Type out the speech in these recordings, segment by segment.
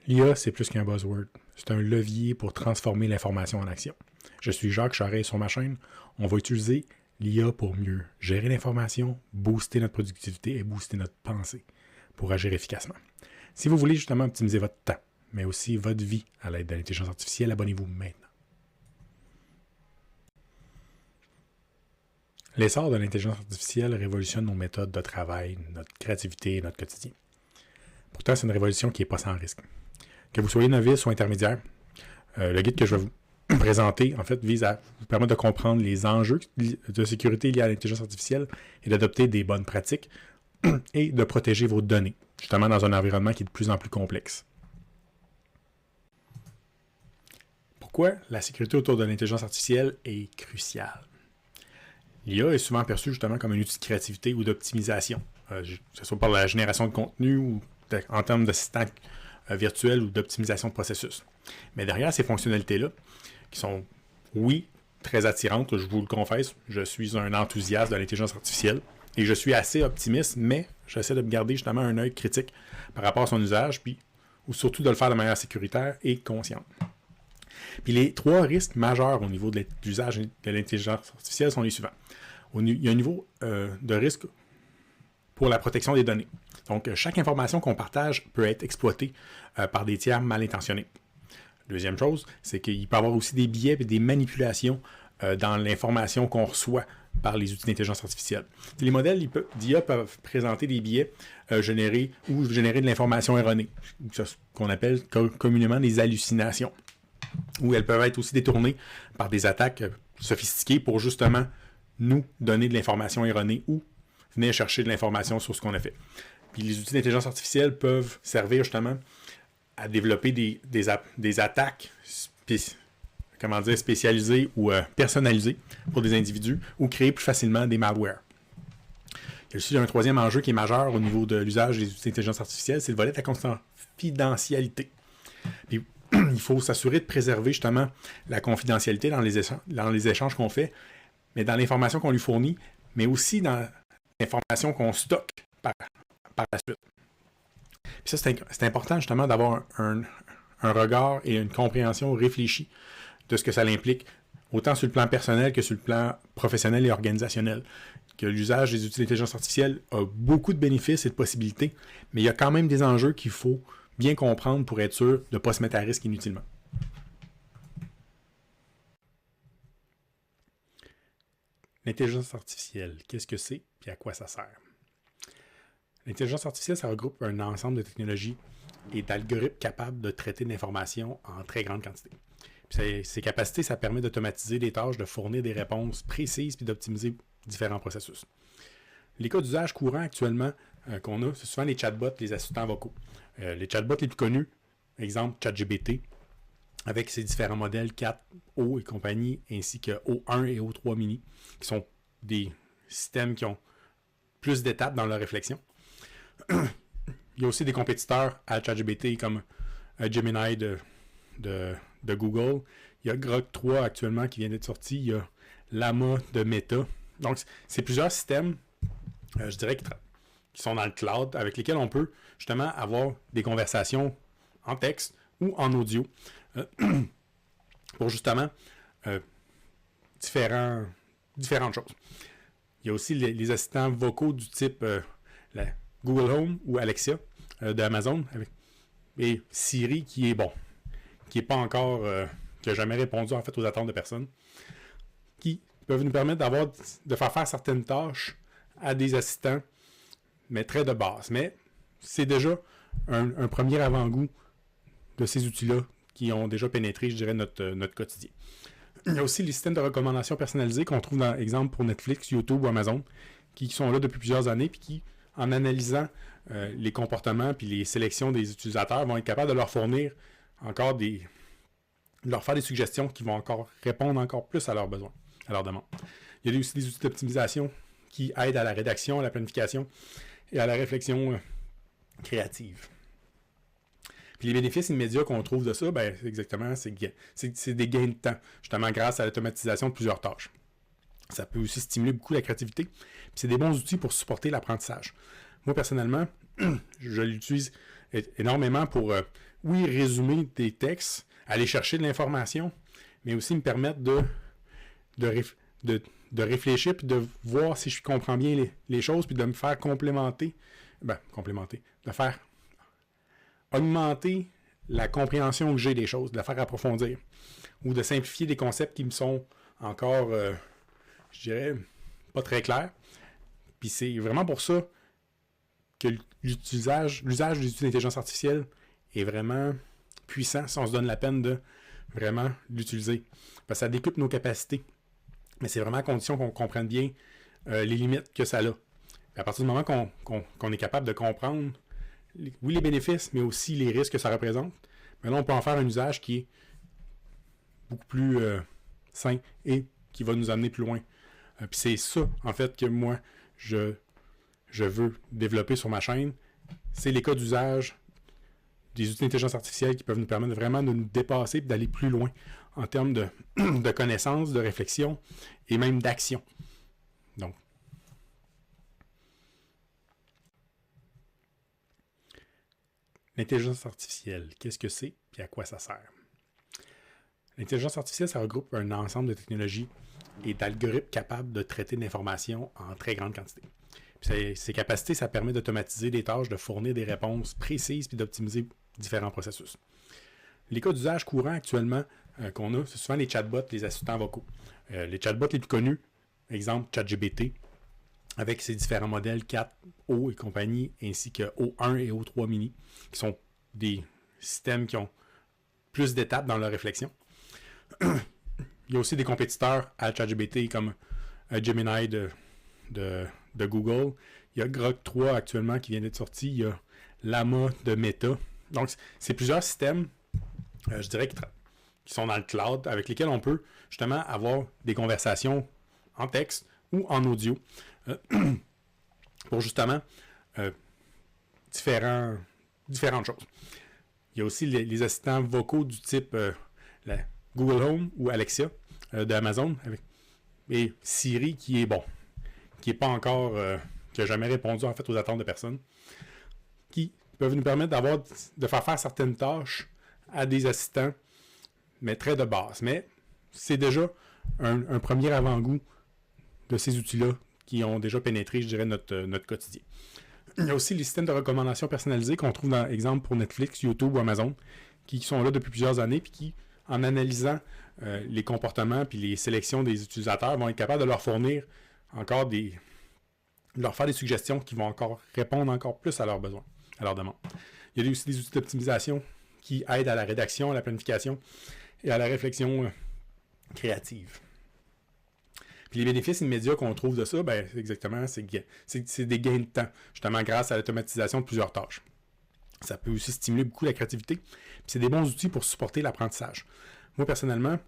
L'IA, c'est plus qu'un buzzword. C'est un levier pour transformer l'information en action. Je suis Jacques Charest sur ma chaîne. On va utiliser l'IA pour mieux gérer l'information, booster notre productivité et booster notre pensée pour agir efficacement. Si vous voulez justement optimiser votre temps, mais aussi votre vie à l'aide de l'intelligence artificielle, abonnez-vous maintenant. L'essor de l'intelligence artificielle révolutionne nos méthodes de travail, notre créativité et notre quotidien. Pourtant, c'est une révolution qui n'est pas sans risque. Que vous soyez novice ou intermédiaire, le guide que je vais vous présenter, en fait, vise à vous permettre de comprendre les enjeux de sécurité liés à l'intelligence artificielle et d'adopter des bonnes pratiques et de protéger vos données, justement dans un environnement qui est de plus en plus complexe. Pourquoi la sécurité autour de l'intelligence artificielle est cruciale? L'IA est souvent perçue justement comme un outil de créativité ou d'optimisation, que ce soit par la génération de contenu ou en termes d'assistant virtuel ou d'optimisation de processus. Mais derrière ces fonctionnalités-là, qui sont, oui, très attirantes, je vous le confesse, je suis un enthousiaste de l'intelligence artificielle et je suis assez optimiste, mais j'essaie de me garder justement un œil critique par rapport à son usage, ou surtout de le faire de manière sécuritaire et consciente. Puis les trois risques majeurs au niveau de l'usage de l'intelligence artificielle sont les suivants. Il y a un niveau de risque pour la protection des données. Donc, chaque information qu'on partage peut être exploitée par des tiers mal intentionnés. Deuxième chose, c'est qu'il peut y avoir aussi des biais et des manipulations dans l'information qu'on reçoit par les outils d'intelligence artificielle. Les modèles d'IA peuvent présenter des biais générer de l'information erronée, ce qu'on appelle communément des hallucinations, ou elles peuvent être aussi détournées par des attaques sophistiquées pour justement nous donner de l'information erronée ou venir chercher de l'information sur ce qu'on a fait. Puis les outils d'intelligence artificielle peuvent servir justement à développer des attaques spécialisées ou personnalisées pour des individus ou créer plus facilement des malwares. Il y a aussi un troisième enjeu qui est majeur au niveau de l'usage des outils d'intelligence artificielle, c'est le volet de la confidentialité. Puis, il faut s'assurer de préserver justement la confidentialité dans les échanges qu'on fait, mais dans l'information qu'on lui fournit, mais aussi dans l'information qu'on stocke par la suite. Puis ça, c'est important justement d'avoir un regard et une compréhension réfléchie de ce que ça implique, autant sur le plan personnel que sur le plan professionnel et organisationnel. Que l'usage des outils d'intelligence artificielle a beaucoup de bénéfices et de possibilités, mais il y a quand même des enjeux qu'il faut bien comprendre pour être sûr de ne pas se mettre à risque inutilement. L'intelligence artificielle, qu'est-ce que c'est et à quoi ça sert? L'intelligence artificielle, ça regroupe un ensemble de technologies et d'algorithmes capables de traiter de l'information en très grande quantité. Puis ces capacités, ça permet d'automatiser des tâches, de fournir des réponses précises puis d'optimiser différents processus. Les cas d'usage courants actuellement qu'on a, c'est souvent les chatbots, les assistants vocaux. Les chatbots les plus connus, exemple ChatGPT, avec ses différents modèles 4O et compagnie, ainsi que O1 et O3 mini, qui sont des systèmes qui ont plus d'étapes dans leur réflexion. Il y a aussi des compétiteurs à ChatGPT comme Gemini de Google. Il y a Grok 3 actuellement qui vient d'être sorti. Il y a Llama de Meta. Donc, c'est plusieurs systèmes, je dirais, qui sont dans le cloud, avec lesquels on peut justement avoir des conversations en texte ou en audio pour justement différentes choses. Il y a aussi les assistants vocaux du type la Google Home ou Alexa de Amazon et Siri qui est pas encore, qui n'a jamais répondu en fait aux attentes de personnes, qui peuvent nous permettre de faire certaines tâches à des assistants, mais très de base. Mais c'est déjà un premier avant-goût de ces outils-là qui ont déjà pénétré, je dirais, notre quotidien. Il y a aussi les systèmes de recommandation personnalisés qu'on trouve, dans exemple, pour Netflix, YouTube ou Amazon, qui sont là depuis plusieurs années, puis qui, en analysant les comportements puis les sélections des utilisateurs, vont être capables de leur fournir encore de leur faire des suggestions qui vont encore répondre encore plus à leurs besoins, à leurs demandes. Il y a aussi des outils d'optimisation qui aident à la rédaction, à la planification et à la réflexion créative. Puis les bénéfices immédiats qu'on trouve de ça, c'est des gains de temps, justement grâce à l'automatisation de plusieurs tâches. Ça peut aussi stimuler beaucoup la créativité. Puis c'est des bons outils pour supporter l'apprentissage. Moi, personnellement, je l'utilise énormément pour, oui, résumer des textes, aller chercher de l'information, mais aussi me permettre de réfléchir puis de voir si je comprends bien les choses, puis de me faire complémenter, de faire augmenter la compréhension que j'ai des choses, de la faire approfondir, ou de simplifier des concepts qui me sont encore, je dirais, pas très clairs. Puis c'est vraiment pour ça que l'usage des outils d'intelligence artificielle est vraiment puissant si on se donne la peine de vraiment l'utiliser. Parce que ça décuple nos capacités. Mais c'est vraiment à condition qu'on comprenne bien les limites que ça a. À partir du moment qu'on est capable de comprendre, oui, les bénéfices, mais aussi les risques que ça représente, mais là, on peut en faire un usage qui est beaucoup plus sain et qui va nous amener plus loin. Puis c'est ça, en fait, que moi, je veux développer sur ma chaîne. C'est les cas d'usage des outils d'intelligence artificielle qui peuvent nous permettre vraiment de nous dépasser et d'aller plus loin en termes de connaissances, de réflexion et même d'action. Donc, l'intelligence artificielle, qu'est-ce que c'est et à quoi ça sert? L'intelligence artificielle, ça regroupe un ensemble de technologies et d'algorithmes capables de traiter de l'information en très grande quantité. Puis ces capacités, ça permet d'automatiser des tâches, de fournir des réponses précises puis d'optimiser différents processus. Les cas d'usage courants actuellement qu'on a, c'est souvent les chatbots, les assistants vocaux. Les chatbots les plus connus, exemple ChatGPT, avec ses différents modèles 4O et compagnie, ainsi que O1 et O3 mini, qui sont des systèmes qui ont plus d'étapes dans leur réflexion. Il y a aussi des compétiteurs à ChatGPT comme Gemini de Google. Il y a Grok 3 actuellement qui vient d'être sorti. Il y a Llama de Meta. Donc, c'est plusieurs systèmes, je dirais, qui sont dans le cloud, avec lesquels on peut justement avoir des conversations en texte ou en audio pour justement différentes choses. Il y a aussi les assistants vocaux du type la Google Home ou Alexa de Amazon, et Siri qui est pas encore, qui n'a jamais répondu en fait aux attentes de personnes, qui peuvent nous permettre de faire certaines tâches à des assistants, mais très de base. Mais c'est déjà un premier avant-goût de ces outils-là qui ont déjà pénétré, je dirais, notre quotidien. Il y a aussi les systèmes de recommandation personnalisés qu'on trouve dans exemple pour Netflix, YouTube ou Amazon, qui sont là depuis plusieurs années, puis qui, en analysant les comportements puis les sélections des utilisateurs, vont être capables de leur fournir encore de leur faire des suggestions qui vont encore répondre encore plus à leurs besoins, à leurs demandes. Il y a aussi des outils d'optimisation qui aident à la rédaction, à la planification et à la réflexion créative. Puis les bénéfices immédiats qu'on trouve de ça, ben, c'est des gains de temps, justement grâce à l'automatisation de plusieurs tâches. Ça peut aussi stimuler beaucoup la créativité. Puis c'est des bons outils pour supporter l'apprentissage. Moi, personnellement,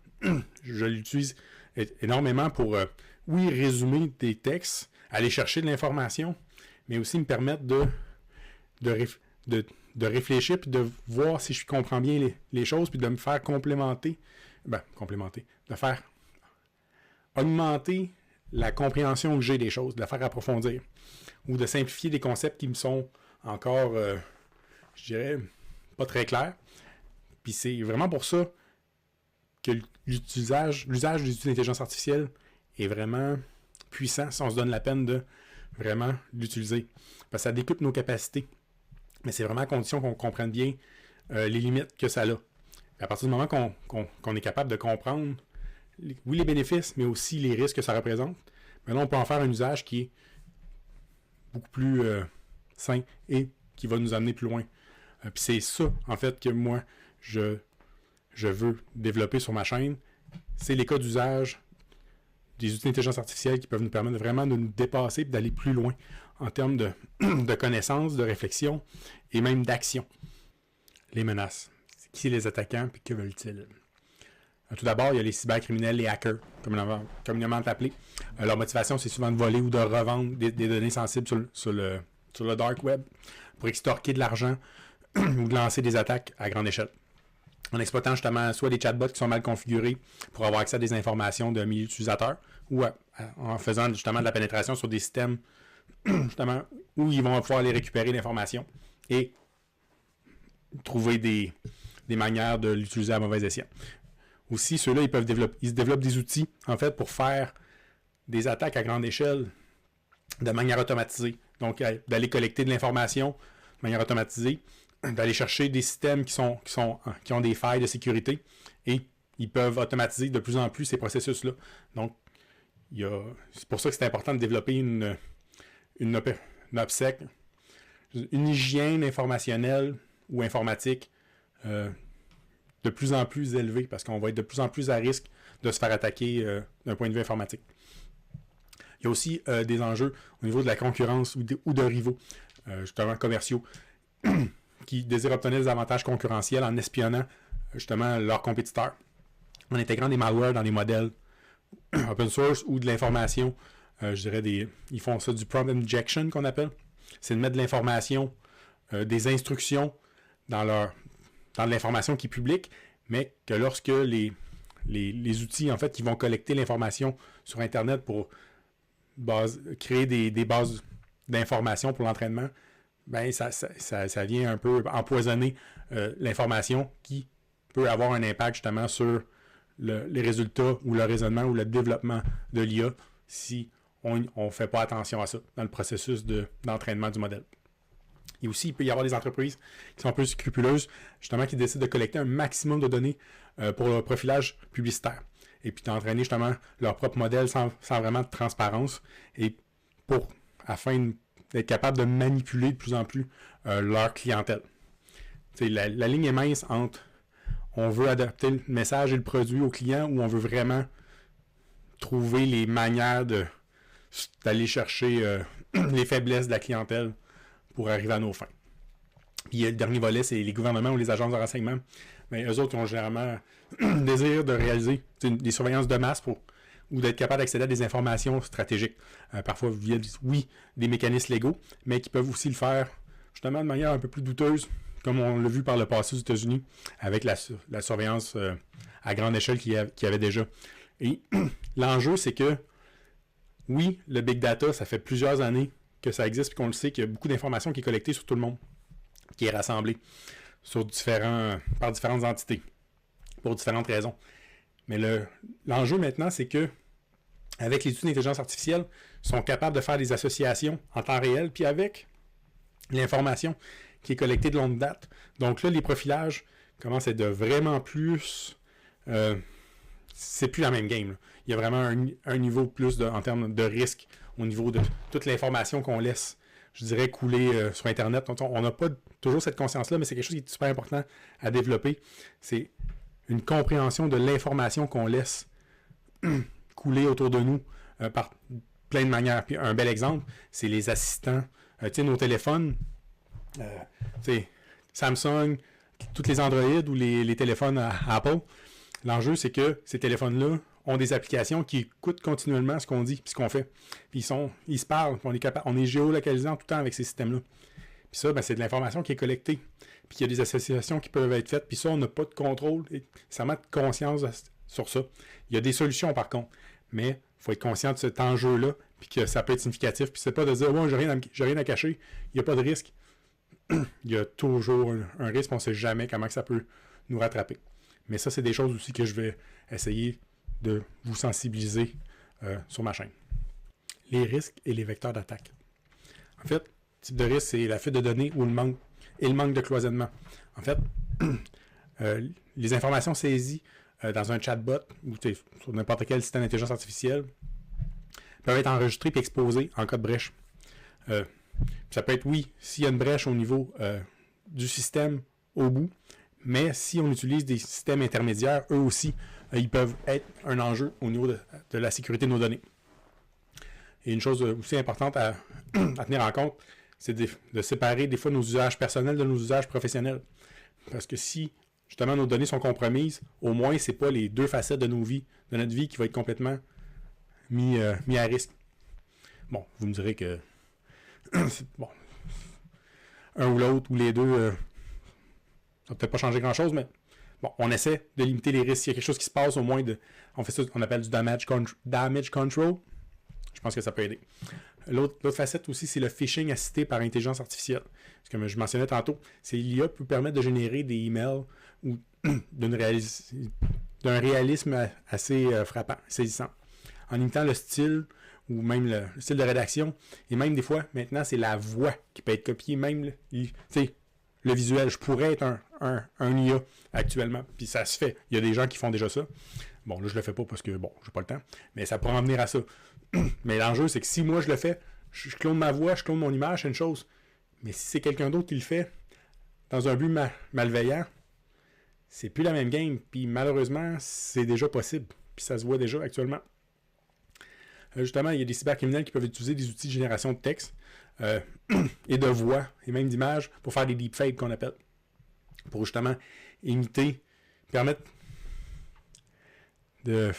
je l'utilise énormément pour, oui, résumer des textes, aller chercher de l'information, mais aussi me permettre de réfléchir puis de voir si je comprends bien les choses, puis de me faire complémenter, de faire augmenter la compréhension que j'ai des choses, de la faire approfondir, ou de simplifier des concepts qui me sont encore, je dirais, pas très clairs. Puis c'est vraiment pour ça que l'usage des outils d'intelligence artificielle est vraiment puissant si on se donne la peine de vraiment l'utiliser. Parce que ça décuple nos capacités. Mais c'est vraiment à condition qu'on comprenne bien les limites que ça a. À partir du moment qu'on est capable de comprendre, oui, les bénéfices, mais aussi les risques que ça représente, mais là, on peut en faire un usage qui est beaucoup plus sain et qui va nous amener plus loin. Puis c'est ça, en fait, que moi, je veux développer sur ma chaîne. C'est les cas d'usage des outils d'intelligence artificielle qui peuvent nous permettre vraiment de nous dépasser et d'aller plus loin en termes de connaissances, de réflexion et même d'action. Les menaces. Qui sont les attaquants et que veulent-ils? Tout d'abord, il y a les cybercriminels, les hackers, communément appelés. Leur motivation, c'est souvent de voler ou de revendre des données sensibles sur le dark web pour extorquer de l'argent ou de lancer des attaques à grande échelle. En exploitant justement soit des chatbots qui sont mal configurés pour avoir accès à des informations de milliers d'utilisateurs, ou en faisant justement de la pénétration sur des systèmes justement où ils vont pouvoir aller récupérer l'information et trouver des manières de l'utiliser à mauvais escient. Aussi, ceux-là, ils se développent des outils, en fait, pour faire des attaques à grande échelle de manière automatisée. Donc, d'aller collecter de l'information de manière automatisée, d'aller chercher des systèmes qui ont des failles de sécurité et ils peuvent automatiser de plus en plus ces processus-là. Donc, c'est pour ça que c'est important de développer une OPSEC, une hygiène informationnelle ou informatique de plus en plus élevée parce qu'on va être de plus en plus à risque de se faire attaquer d'un point de vue informatique. Il y a aussi des enjeux au niveau de la concurrence ou de rivaux, justement commerciaux, qui désirent obtenir des avantages concurrentiels en espionnant justement leurs compétiteurs, en intégrant des malwares dans des modèles open source ou de l'information. Je dirais ils font ça du prompt injection qu'on appelle. C'est de mettre de l'information, des instructions dans de l'information qui est publique, mais que lorsque les outils en fait qui vont collecter l'information sur Internet pour créer des bases d'informations pour l'entraînement, ben ça vient un peu empoisonner l'information qui peut avoir un impact justement sur les résultats ou le raisonnement ou le développement de l'IA si on ne fait pas attention à ça dans le processus d'entraînement du modèle. Et aussi, il peut y avoir des entreprises qui sont un peu scrupuleuses, justement, qui décident de collecter un maximum de données pour leur profilage publicitaire. Et puis d'entraîner justement leur propre modèle sans vraiment de transparence et afin d'être capable de manipuler de plus en plus leur clientèle. La ligne est mince entre on veut adapter le message et le produit au client ou on veut vraiment trouver les manières d'aller chercher les faiblesses de la clientèle pour arriver à nos fins. Puis le dernier volet, c'est les gouvernements ou les agences de renseignement. Mais eux autres, ils ont généralement le désir de réaliser des surveillances de masse ou d'être capable d'accéder à des informations stratégiques. Parfois via, des mécanismes légaux, mais qui peuvent aussi le faire justement de manière un peu plus douteuse, comme on l'a vu par le passé aux États-Unis, avec la surveillance à grande échelle qu'il y avait déjà. Et l'enjeu, c'est que, oui, le big data, ça fait plusieurs années que ça existe, puis qu'on le sait qu'il y a beaucoup d'informations qui est collectée sur tout le monde, qui est rassemblée par différentes entités, pour différentes raisons. Mais l'enjeu maintenant, c'est que avec les outils d'intelligence artificielle, ils sont capables de faire des associations en temps réel, puis avec l'information qui est collectée de longue date. Donc là, les profilages commencent à être de vraiment plus... c'est plus la même game, là. Il y a vraiment un niveau plus en termes de risque au niveau de toute l'information qu'on laisse, je dirais, couler sur Internet. On n'a pas toujours cette conscience-là, mais c'est quelque chose qui est super important à développer. C'est une compréhension de l'information qu'on laisse couler autour de nous par plein de manières. Puis un bel exemple, c'est les assistants. Tu sais, nos téléphones, Samsung, tous les Android ou les téléphones à Apple. L'enjeu, c'est que ces téléphones-là ont des applications qui écoutent continuellement ce qu'on dit et ce qu'on fait. Puis ils se parlent, on est géolocalisé en tout temps avec ces systèmes-là. Puis ça, c'est de l'information qui est collectée. Puis il y a des associations qui peuvent être faites. Puis ça, on n'a pas de contrôle et ça met de conscience sur ça. Il y a des solutions par contre. Mais il faut être conscient de cet enjeu-là, puis que ça peut être significatif. Puis c'est pas de dire, ouais, j'ai rien à cacher, il n'y a pas de risque. Il y a toujours un risque, on ne sait jamais comment que ça peut nous rattraper. Mais ça, c'est des choses aussi que je vais essayer de vous sensibiliser sur ma chaîne. Les risques et les vecteurs d'attaque. En fait, le type de risque, c'est la fuite de données ou le manque de cloisonnement. En fait, les informations saisies dans un chatbot ou sur n'importe quel système d'intelligence artificielle peuvent être enregistrées et exposées en cas de brèche. Ça peut être, oui, s'il y a une brèche au niveau du système au bout, mais si on utilise des systèmes intermédiaires, eux aussi, ils peuvent être un enjeu au niveau de la sécurité de nos données. Et une chose aussi importante à tenir en compte, c'est de séparer des fois nos usages personnels de nos usages professionnels. Parce que si, justement, nos données sont compromises, au moins, c'est pas les deux facettes de notre vie qui va être complètement mis à risque. Bon, vous me direz que bon, un ou l'autre, ou les deux, ça va peut-être pas changer grand-chose, mais bon, on essaie de limiter les risques. S'il y a quelque chose qui se passe, au moins, on fait ça, on appelle du damage control. Je pense que ça peut aider. L'autre facette aussi, c'est le phishing assisté par intelligence artificielle. Comme je mentionnais tantôt, c'est l'IA peut permettre de générer des emails ou d'un réalisme assez frappant, saisissant. En imitant le style ou même le style de rédaction. Et même des fois, maintenant, c'est la voix qui peut être copiée. Même le visuel. Je pourrais être un IA actuellement. Puis ça se fait. Il y a des gens qui font déjà ça. Bon, là, je le fais pas parce que, bon, j'ai pas le temps. Mais ça pourrait en venir à ça. Mais l'enjeu, c'est que si moi, je le fais, je clone ma voix, je clone mon image, c'est une chose. Mais si c'est quelqu'un d'autre qui le fait, dans un but malveillant, c'est plus la même game. Puis malheureusement, c'est déjà possible. Puis ça se voit déjà actuellement. Justement, il y a des cybercriminels qui peuvent utiliser des outils de génération de texte et de voix et même d'images pour faire des deepfakes qu'on appelle. Pour justement imiter, permettre de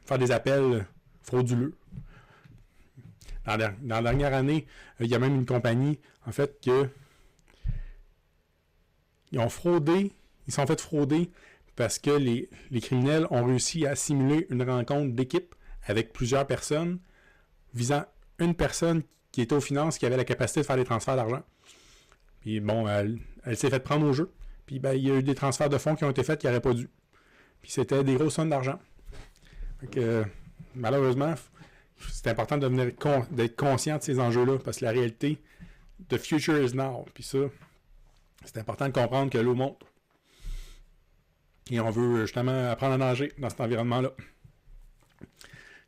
faire des appels frauduleux. Dans la dernière année, il y a même une compagnie, en fait, ils ont fraudé, ils sont fait frauder parce que les criminels ont réussi à simuler une rencontre d'équipe avec plusieurs personnes, visant une personne qui était aux finances, qui avait la capacité de faire des transferts d'argent. Puis bon, elle s'est fait prendre au jeu. Puis ben, il y a eu des transferts de fonds qui ont été faits qui n'auraient pas dû. Puis c'était des grosses sommes d'argent. Donc, malheureusement, c'est important d'être conscient de ces enjeux-là, parce que la réalité, the future is now. Puis ça, c'est important de comprendre que l'eau monte. Et on veut justement apprendre à nager dans cet environnement-là.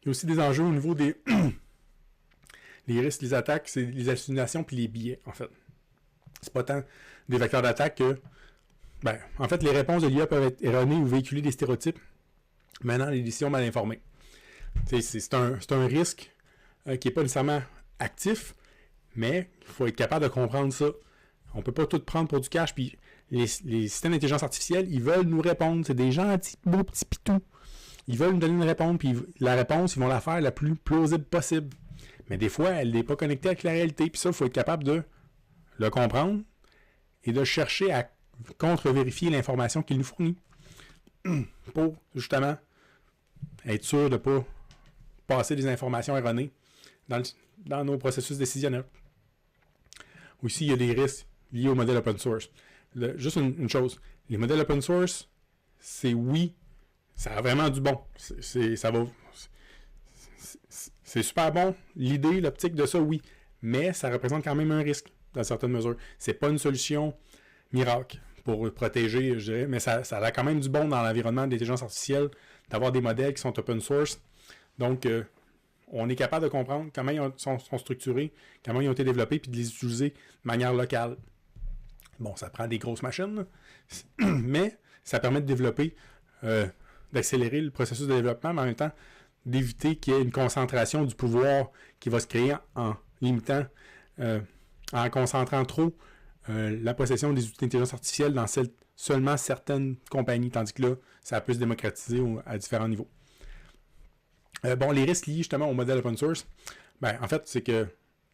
Il y a aussi des enjeux au niveau des les risques, les attaques, c'est les hallucinations puis les biais, en fait. C'est pas tant des vecteurs d'attaque que... en fait, les réponses de l'IA peuvent être erronées ou véhiculer des stéréotypes, menant à des décisions mal informées. C'est un risque qui n'est pas nécessairement actif, mais il faut être capable de comprendre ça. On ne peut pas tout prendre pour du cash, puis les systèmes d'intelligence artificielle, ils veulent nous répondre. C'est des gentils, beaux petits pitous. Ils veulent nous donner une réponse, puis la réponse, ils vont la faire la plus plausible possible. Mais des fois, elle n'est pas connectée avec la réalité. Puis ça, il faut être capable de le comprendre et de chercher à contre-vérifier l'information qu'il nous fournit pour, justement, être sûr de ne pas passer des informations erronées dans nos processus décisionnels. Aussi, il y a des risques liés au modèle open source. Juste une chose, les modèles open source, c'est oui, ça a vraiment du bon. C'est super bon. L'idée, l'optique de ça, oui. Mais ça représente quand même un risque dans certaines mesures. C'est pas une solution miracle pour protéger, je dirais, mais ça a quand même du bon dans l'environnement d'intelligence artificielle d'avoir des modèles qui sont open source. Donc, on est capable de comprendre comment ils sont structurés, comment ils ont été développés, puis de les utiliser de manière locale. Bon, ça prend des grosses machines, mais ça permet de développer, d'accélérer le processus de développement, mais en même temps, d'éviter qu'il y ait une concentration du pouvoir qui va se créer en limitant, en concentrant trop la possession des outils d'intelligence artificielle dans seulement certaines compagnies, tandis que là, ça a pu se démocratiser à différents niveaux. Les risques liés justement au modèle open source, en fait, c'est que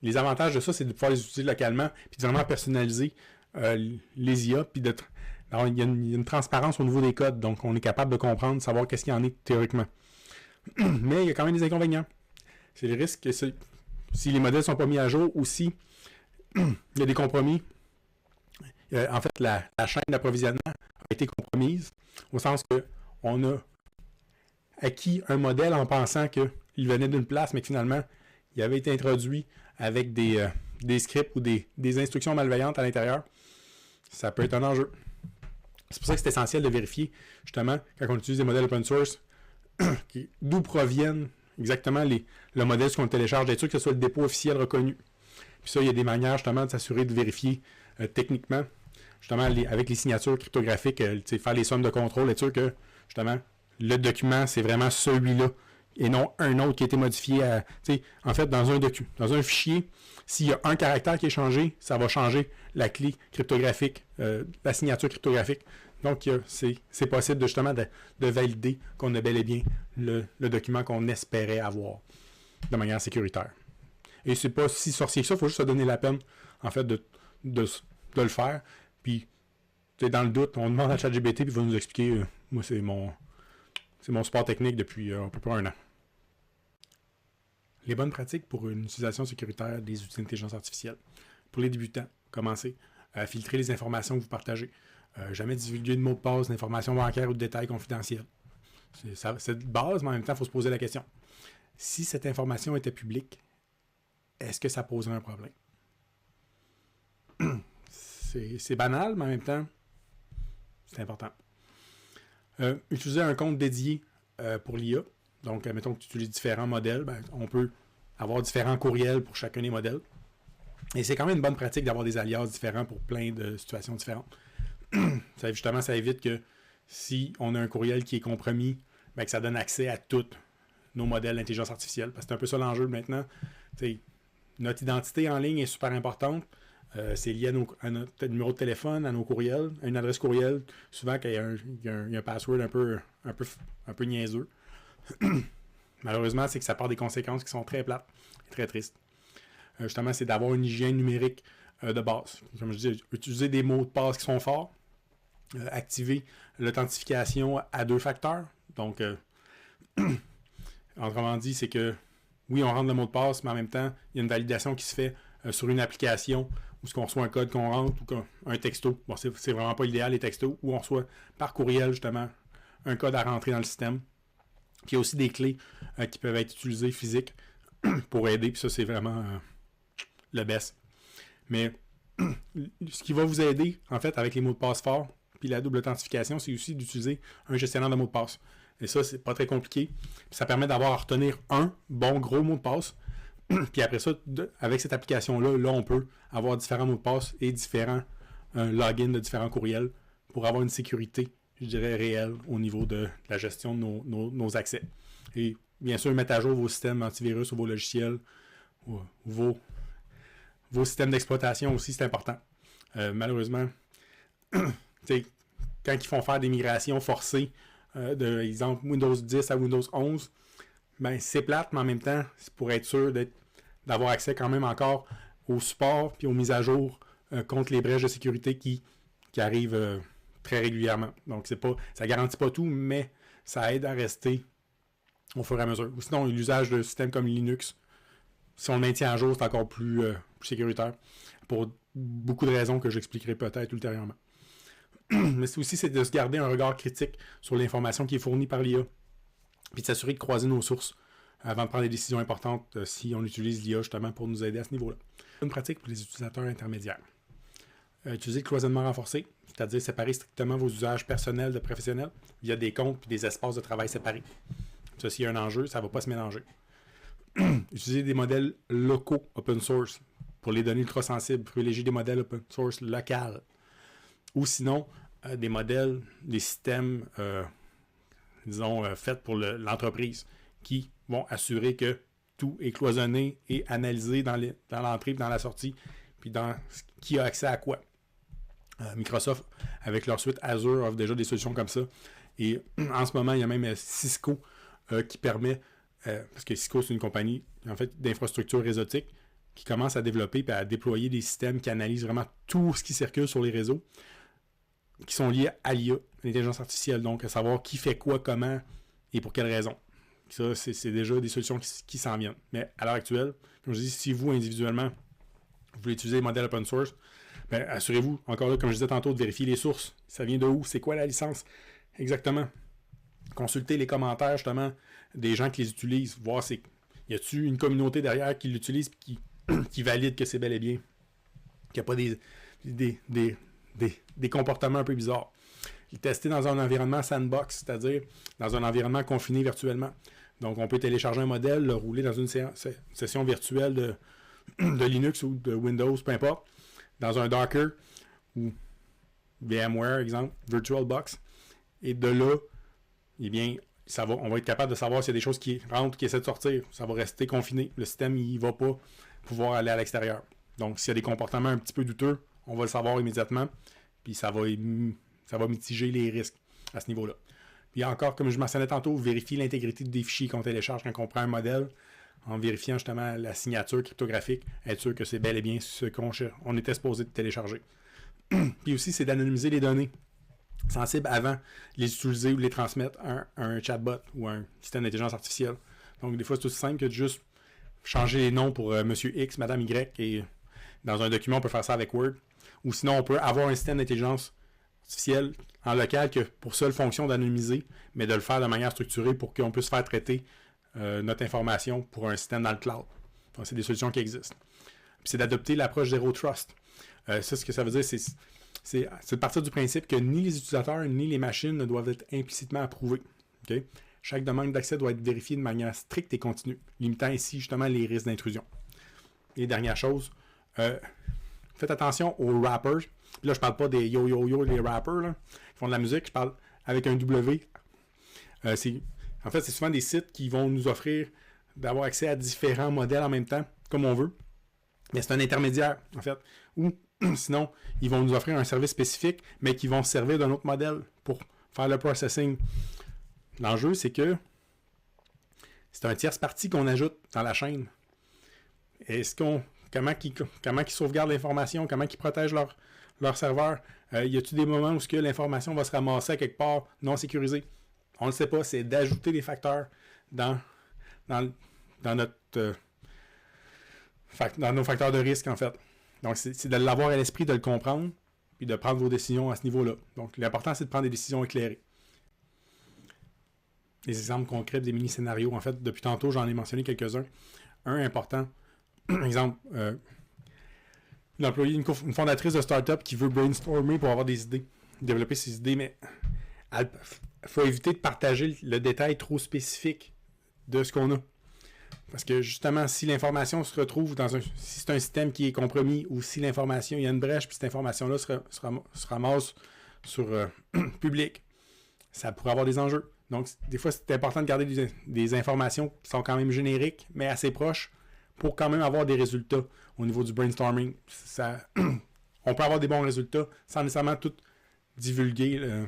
les avantages de ça, c'est de pouvoir les utiliser localement, puis de vraiment personnaliser les IA, puis il y a une transparence au niveau des codes, donc on est capable de comprendre, de savoir qu'est-ce qu'il y en est théoriquement. Mais il y a quand même des inconvénients. C'est le risque que si les modèles ne sont pas mis à jour ou si il y a des compromis. En fait, la chaîne d'approvisionnement a été compromise au sens qu'on a acquis un modèle en pensant qu'il venait d'une place, mais que finalement, il avait été introduit avec des scripts ou des instructions malveillantes à l'intérieur. Ça peut être un enjeu. C'est pour ça que c'est essentiel de vérifier, justement, quand on utilise des modèles open source, d'où proviennent exactement le modèle qu'on télécharge, d'être sûr que ce soit le dépôt officiel reconnu. Puis ça, il y a des manières justement de s'assurer de vérifier techniquement, justement avec les signatures cryptographiques, faire les sommes de contrôle, être sûr que justement le document, c'est vraiment celui-là et non un autre qui a été modifié en fait, dans un fichier, s'il y a un caractère qui est changé, ça va changer la clé cryptographique, la signature cryptographique. Donc, c'est possible de valider qu'on a bel et bien le document qu'on espérait avoir de manière sécuritaire. Et c'est pas si sorcier que ça, il faut juste se donner la peine, en fait, de le faire. Puis, dans le doute, on demande à ChatGPT, puis il va nous expliquer. Moi, c'est mon support technique depuis à peu près 1 an. Les bonnes pratiques pour une utilisation sécuritaire des outils d'intelligence artificielle. Pour les débutants, commencez à filtrer les informations que vous partagez. Jamais divulguer de mots de passe, d'informations bancaires ou de détails confidentiels. C'est de base, mais en même temps, il faut se poser la question. Si cette information était publique, est-ce que ça poserait un problème? C'est banal, mais en même temps, c'est important. Utiliser un compte dédié pour l'IA. Donc, mettons que tu utilises différents modèles, on peut avoir différents courriels pour chacun des modèles. Et c'est quand même une bonne pratique d'avoir des alias différents pour plein de situations différentes. Ça évite que si on a un courriel qui est compromis, que ça donne accès à tous nos modèles d'intelligence artificielle. Parce que c'est un peu ça l'enjeu maintenant. Notre identité en ligne est super importante. C'est lié à notre numéro de téléphone, à nos courriels, à une adresse courriel. Souvent, quand il y a un password un peu niaiseux. Malheureusement, c'est que ça part des conséquences qui sont très plates et très tristes. Justement, c'est d'avoir une hygiène numérique de base. Comme je dis, utiliser des mots de passe qui sont forts. Activer l'authentification à 2 facteurs. Donc, autrement dit, c'est que oui, on rentre le mot de passe, mais en même temps, il y a une validation qui se fait sur une application où ce qu'on reçoit un code qu'on rentre ou un texto. Bon, c'est vraiment pas l'idéal, les textos, où on reçoit par courriel, justement, un code à rentrer dans le système. Puis il y a aussi des clés qui peuvent être utilisées physiques pour aider, puis ça, c'est vraiment le best. Mais ce qui va vous aider, en fait, avec les mots de passe forts, puis la double authentification, c'est aussi d'utiliser un gestionnaire de mots de passe. Et ça, c'est pas très compliqué. Puis ça permet d'avoir à retenir un bon gros mot de passe. Puis après ça, avec cette application-là, là, on peut avoir différents mots de passe et différents logins de différents courriels pour avoir une sécurité, je dirais, réelle au niveau de la gestion de nos accès. Et bien sûr, mettre à jour vos systèmes antivirus ou vos logiciels, ou vos systèmes d'exploitation aussi, c'est important. Malheureusement, quand ils font faire des migrations forcées, de exemple Windows 10 à Windows 11, c'est plate, mais en même temps, c'est pour être sûr d'avoir accès quand même encore au support et aux mises à jour contre les brèches de sécurité qui arrivent très régulièrement. Donc, ça ne garantit pas tout, mais ça aide à rester au fur et à mesure. Ou sinon, l'usage de systèmes comme Linux, si on le maintient à jour, c'est encore plus sécuritaire pour beaucoup de raisons que j'expliquerai peut-être ultérieurement. Mais c'est de se garder un regard critique sur l'information qui est fournie par l'IA, puis de s'assurer de croiser nos sources avant de prendre des décisions importantes si on utilise l'IA justement pour nous aider à ce niveau-là. Une pratique pour les utilisateurs intermédiaires. Utiliser le cloisonnement renforcé, c'est-à-dire séparer strictement vos usages personnels de professionnels via des comptes et des espaces de travail séparés. Ça, s'il y a un enjeu, ça ne va pas se mélanger. Utiliser des modèles locaux open source pour les données ultra sensibles, privilégier des modèles open source locales. Ou sinon, des modèles, des systèmes, faits pour l'entreprise qui vont assurer que tout est cloisonné et analysé dans l'entrée et dans la sortie, puis dans qui a accès à quoi. Microsoft, avec leur suite Azure, offre déjà des solutions comme ça. Et en ce moment, il y a même Cisco qui permet, parce que Cisco, c'est une compagnie en fait d'infrastructure réseautique, qui commence à développer et à déployer des systèmes qui analysent vraiment tout ce qui circule sur les réseaux, qui sont liés à l'IA, l'intelligence artificielle, donc à savoir qui fait quoi, comment et pour quelles raisons. Ça, c'est déjà des solutions qui s'en viennent. Mais à l'heure actuelle, comme je dis, si vous, individuellement, vous voulez utiliser des modèles open source, assurez-vous, encore là, comme je disais tantôt, de vérifier les sources. Ça vient de où? C'est quoi la licence? Exactement. Consultez les commentaires, justement, des gens qui les utilisent. Voir, y a-t-il une communauté derrière qui l'utilise et qui valide que c'est bel et bien. Qu'il n'y a pas des comportements un peu bizarres. Tester dans un environnement sandbox, c'est-à-dire dans un environnement confiné virtuellement. Donc, on peut télécharger un modèle, le rouler dans une session virtuelle de Linux ou de Windows, peu importe, dans un Docker ou VMware, exemple, VirtualBox. Et de là, eh bien, on va être capable de savoir s'il y a des choses qui rentrent, qui essaient de sortir. Ça va rester confiné. Le système, il ne va pas pouvoir aller à l'extérieur. Donc, s'il y a des comportements un petit peu douteux, on va le savoir immédiatement. Puis ça va mitiger les risques à ce niveau-là. Puis encore, comme je mentionnais tantôt, vérifier l'intégrité des fichiers qu'on télécharge quand on prend un modèle, en vérifiant justement la signature cryptographique, être sûr que c'est bel et bien ce qu'on était supposé de télécharger. Puis aussi, c'est d'anonymiser les données sensibles avant de les utiliser ou de les transmettre à un chatbot ou un système d'intelligence artificielle. Donc, des fois, c'est aussi simple que de juste changer les noms pour Monsieur X, Madame Y, et dans un document, on peut faire ça avec Word. Ou sinon, on peut avoir un système d'intelligence artificielle en local qui a pour seule fonction d'anonymiser, mais de le faire de manière structurée pour qu'on puisse faire traiter notre information pour un système dans le cloud. Donc, c'est des solutions qui existent. Puis c'est d'adopter l'approche Zero Trust. Ça, ce que ça veut dire, c'est de partir du principe que ni les utilisateurs ni les machines ne doivent être implicitement approuvés. Okay? Chaque demande d'accès doit être vérifiée de manière stricte et continue, limitant ainsi justement les risques d'intrusion. Et dernière chose, faites attention aux rappers. Puis là, je parle pas des yo-yo-yo, les rappers là, qui font de la musique. Je parle avec un W. En fait, c'est souvent des sites qui vont nous offrir d'avoir accès à différents modèles en même temps, comme on veut. Mais c'est un intermédiaire, en fait. Ou sinon, ils vont nous offrir un service spécifique, mais qui vont servir d'un autre modèle pour faire le processing. L'enjeu, c'est que c'est un tierce partie qu'on ajoute dans la chaîne. Comment ils sauvegardent l'information, comment ils protègent leur serveur? Y a-t-il des moments où l'information va se ramasser à quelque part non sécurisé? On ne le sait pas, c'est d'ajouter des facteurs dans nos facteurs de risque, en fait. Donc, c'est de l'avoir à l'esprit, de le comprendre, puis de prendre vos décisions à ce niveau-là. Donc, l'important, c'est de prendre des décisions éclairées. Des exemples concrets, des mini-scénarios. En fait, depuis tantôt, j'en ai mentionné quelques-uns. Un important, exemple, une employée, une fondatrice de start-up qui veut brainstormer pour avoir des idées, développer ses idées, mais il faut éviter de partager le détail trop spécifique de ce qu'on a. Parce que justement, si l'information se retrouve si c'est un système qui est compromis ou si l'information, il y a une brèche, puis cette information-là se ramasse sur public, ça pourrait avoir des enjeux. Donc, des fois, c'est important de garder des informations qui sont quand même génériques, mais assez proches, pour quand même avoir des résultats au niveau du brainstorming. On peut avoir des bons résultats sans nécessairement tout divulguer,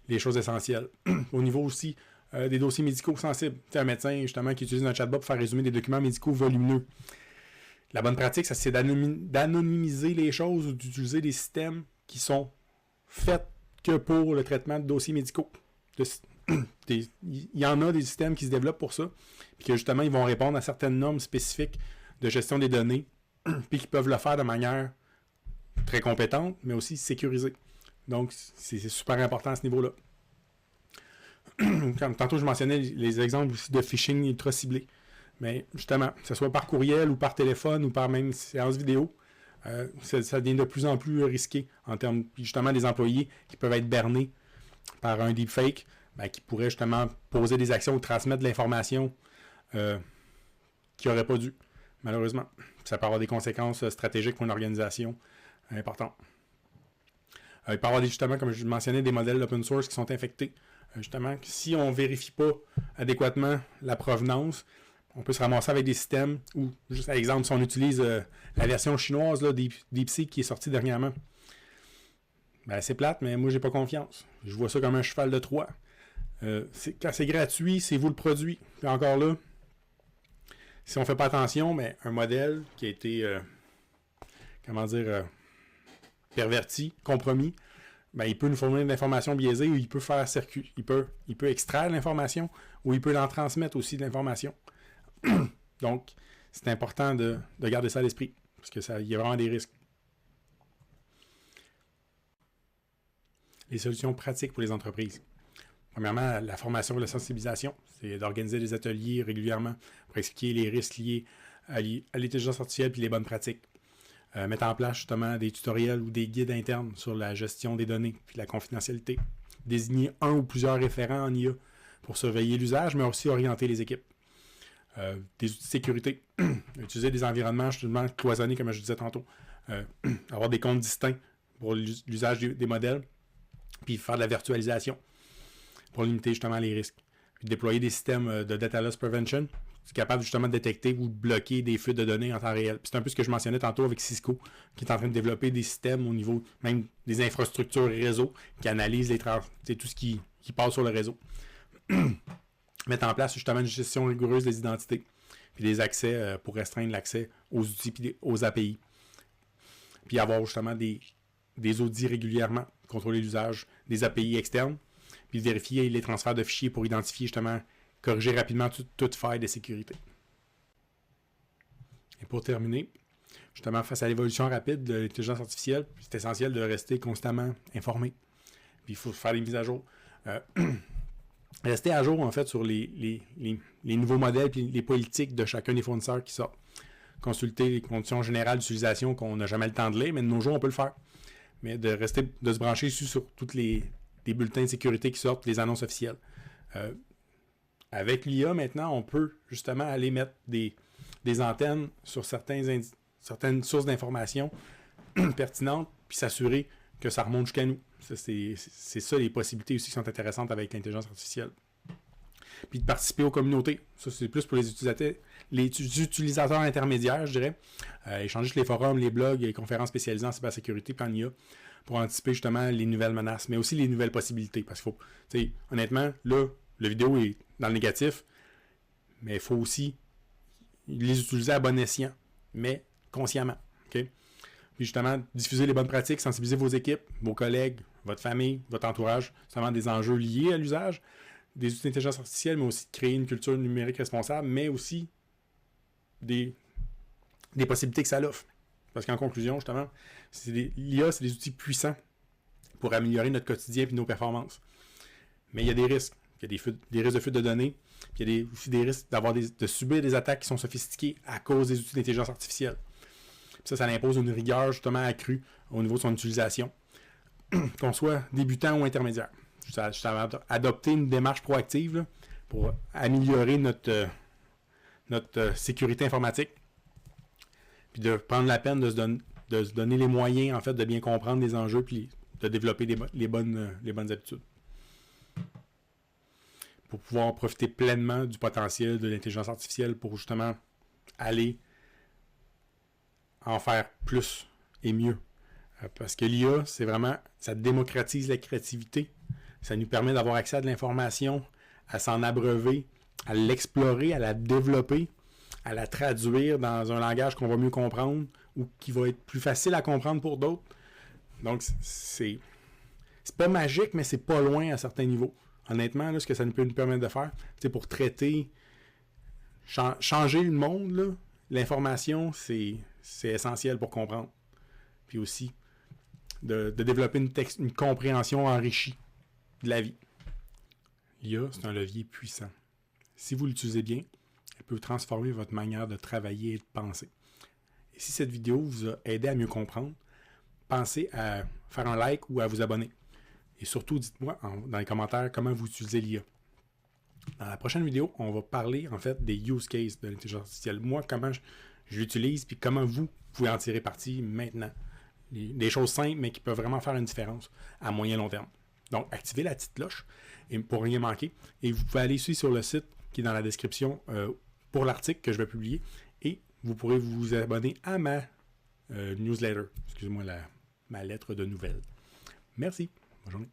les choses essentielles. Au niveau aussi des dossiers médicaux sensibles. C'est un médecin, justement, qui utilise un chatbot pour faire résumer des documents médicaux volumineux. La bonne pratique, ça, c'est d'anonymiser les choses ou d'utiliser des systèmes qui sont faits que pour le traitement de dossiers médicaux. Il y en a des systèmes qui se développent pour ça, puis que justement, ils vont répondre à certaines normes spécifiques de gestion des données, puis qui peuvent le faire de manière très compétente, mais aussi sécurisée. Donc, c'est super important à ce niveau-là. Comme tantôt, je mentionnais les exemples aussi de phishing ultra ciblé. Mais justement, que ce soit par courriel ou par téléphone ou par même séance vidéo, ça devient de plus en plus risqué en termes justement des employés qui peuvent être bernés par un deepfake, qui pourrait justement poser des actions ou transmettre de l'information qui n'aurait pas dû, malheureusement. Ça peut avoir des conséquences stratégiques pour une organisation importantes. Il peut y avoir justement, comme je mentionnais, des modèles open source qui sont infectés. Justement, si on ne vérifie pas adéquatement la provenance, on peut se ramasser avec des systèmes où, juste par exemple, si on utilise la version chinoise là, DeepSeek qui est sortie dernièrement, c'est plate, mais moi, j'ai pas confiance. Je vois ça comme un cheval de Troie. Quand c'est gratuit, c'est vous le produit. Puis encore là, si on ne fait pas attention, mais un modèle qui a été, perverti, compromis, il peut nous fournir de l'information biaisée ou il peut faire circuit. Il peut extraire l'information ou il peut en transmettre aussi de l'information. Donc, c'est important de garder ça à l'esprit parce qu'il y a vraiment des risques. Les solutions pratiques pour les entreprises. Premièrement, la formation et la sensibilisation. C'est d'organiser des ateliers régulièrement pour expliquer les risques liés à l'intelligence artificielle et les bonnes pratiques. Mettre en place justement des tutoriels ou des guides internes sur la gestion des données et la confidentialité. Désigner un ou plusieurs référents en IA pour surveiller l'usage, mais aussi orienter les équipes. Des outils de sécurité. Utiliser des environnements justement cloisonnés, comme je disais tantôt. Avoir des comptes distincts pour l'usage des modèles. Puis faire de la virtualisation pour limiter justement les risques. Puis déployer des systèmes de data loss prevention. C'est capable justement de détecter ou de bloquer des fuites de données en temps réel. Puis c'est un peu ce que je mentionnais tantôt avec Cisco, qui est en train de développer des systèmes au niveau même des infrastructures réseau, qui analysent tout ce qui passe sur le réseau. Mettre en place justement une gestion rigoureuse des identités, puis des accès pour restreindre l'accès aux outils et aux API. Puis avoir justement des audits régulièrement, contrôler l'usage des API externes, puis vérifier les transferts de fichiers pour identifier justement corriger rapidement toute faille de sécurité. Et pour terminer, justement, face à l'évolution rapide de l'intelligence artificielle, c'est essentiel de rester constamment informé. Puis il faut faire des mises à jour. Rester à jour, en fait, sur les nouveaux modèles et les politiques de chacun des fournisseurs qui sortent. Consulter les conditions générales d'utilisation qu'on n'a jamais le temps de lire, mais de nos jours, on peut le faire. Mais de se brancher sur tous les bulletins de sécurité qui sortent, les annonces officielles. Avec l'IA, maintenant, on peut justement aller mettre des antennes sur certaines sources d'informations pertinentes, puis s'assurer que ça remonte jusqu'à nous. C'est ça les possibilités aussi qui sont intéressantes avec l'intelligence artificielle. Puis de participer aux communautés. Ça, c'est plus pour les utilisateurs intermédiaires, je dirais. Échanger sur les forums, les blogs, les conférences spécialisées en cybersécurité puis en IA pour anticiper justement les nouvelles menaces, mais aussi les nouvelles possibilités. Parce qu'il faut, honnêtement, là, la vidéo est dans le négatif, mais il faut aussi les utiliser à bon escient, mais consciemment. Okay? Puis justement, diffuser les bonnes pratiques, sensibiliser vos équipes, vos collègues, votre famille, votre entourage, justement des enjeux liés à l'usage des outils d'intelligence artificielle, mais aussi de créer une culture numérique responsable, mais aussi des possibilités que ça offre. Parce qu'en conclusion, justement, l'IA, c'est des outils puissants pour améliorer notre quotidien et nos performances. Mais il y a des risques. Il y a des risques de fuite de données, puis il y a aussi des risques de subir des attaques qui sont sophistiquées à cause des outils d'intelligence artificielle. Puis ça impose une rigueur justement accrue au niveau de son utilisation, qu'on soit débutant ou intermédiaire. Justement, adopter une démarche proactive là, pour améliorer notre sécurité informatique, puis de prendre la peine de se donner les moyens en fait de bien comprendre les enjeux, puis de développer les bonnes habitudes. Pour pouvoir profiter pleinement du potentiel de l'intelligence artificielle pour justement aller en faire plus et mieux. Parce que l'IA, c'est vraiment, ça démocratise la créativité, ça nous permet d'avoir accès à de l'information, à s'en abreuver, à l'explorer, à la développer, à la traduire dans un langage qu'on va mieux comprendre ou qui va être plus facile à comprendre pour d'autres. Donc, c'est pas magique, mais c'est pas loin à certains niveaux. Honnêtement, là, ce que ça peut nous permettre de faire, c'est pour traiter, changer le monde, là, l'information, c'est essentiel pour comprendre. Puis aussi, de développer une compréhension enrichie de la vie. L'IA, c'est un levier puissant. Si vous l'utilisez bien, elle peut transformer votre manière de travailler et de penser. Et si cette vidéo vous a aidé à mieux comprendre, pensez à faire un like ou à vous abonner. Et surtout, dites-moi dans les commentaires comment vous utilisez l'IA. Dans la prochaine vidéo, on va parler en fait des use cases de l'intelligence artificielle. Moi, comment je l'utilise, puis comment vous pouvez en tirer parti maintenant. Des choses simples, mais qui peuvent vraiment faire une différence à moyen et long terme. Donc, activez la petite cloche pour rien manquer. Et vous pouvez aller ici sur le site qui est dans la description pour l'article que je vais publier. Et vous pourrez vous abonner à ma newsletter. Excusez-moi, ma lettre de nouvelles. Merci. Bonne journée.